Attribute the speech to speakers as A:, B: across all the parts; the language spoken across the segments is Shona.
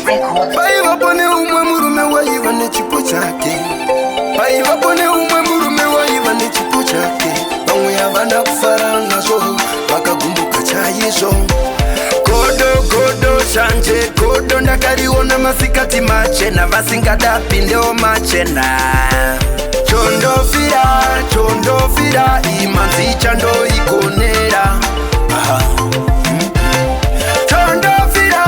A: Paivapone umwe murume waiva nechipo chake. Paivapone umwe murume waiva nechipo chake. Vamwe havana kufara nazvo vakagumbuka chaizvo. Godo shanje godo ndakariona masikati machena vasingadapi ndewo machena. Chondofira imanzi chandoigonera. Chondofira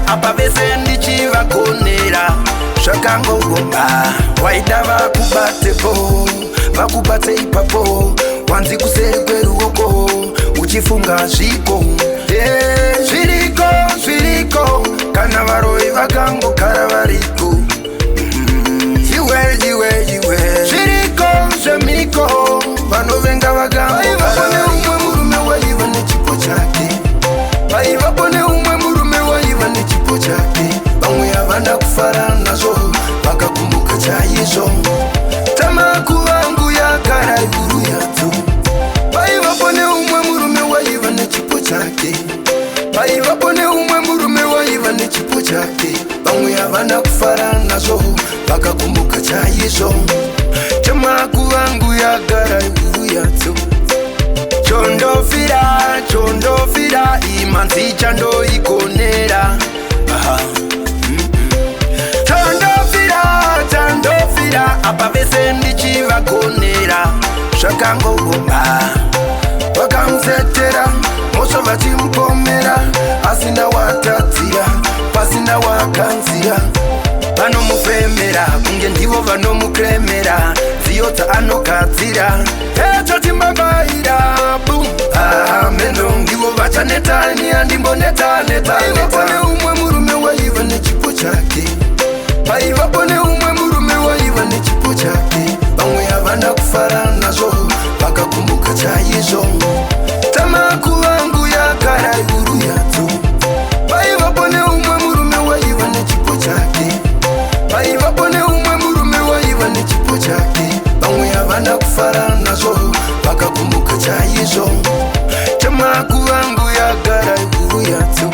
A: apa vese ndichivagonera. Zvakangogomba waida vakubate ipapo wanzi kuseri kweruoko uchifunga zviko. Zviriko kana varoi vakangogara variko. Iwe zviriko zvemiko vanovenga vakangogara umwe murume waiva nechipo chake. Paivapone umwe murume waiva nechipo chake. Vamwe havana kufara nazvo vakakumbuka chaizvo. Tamaku vangu yagara iguru yadzo. Paivapone umwe murume waiva nechipo chake. Paivapone umwe murume waiva nechipo chake. Vamwe havana kufara nazvo vakakumbuka chaizvo. Tamaku vangu yagara iguru yadzo. Chondofira imanzi chandoigonera. Chondofira apa vese ndichivagonera. Zvakangogomba vakamusetera mosva vachimupomera. Asina watadzira pasina wakanzira. Vanomufemera kunge ndivo vanomukremera. Ziyo dzaanogadzira echo timbabaira bum. Meno ndivo vachanetani andimboneta. Paivapone umwe murume waiva nechipo chake. Paivapone umwe murume waiva nechipo chake. Vamwe havana kufara nazvo vakakumbuka chaizvo. Tamaku vangu yagara iguru yadzo. Paivapone umwe murume waiva nechipo chake. Paivapone umwe murume waiva nechipo chake. Vamwe havana kufara nazvo vakakumbuka chaizvo. Tamaku vangu yagara iguru yadzo.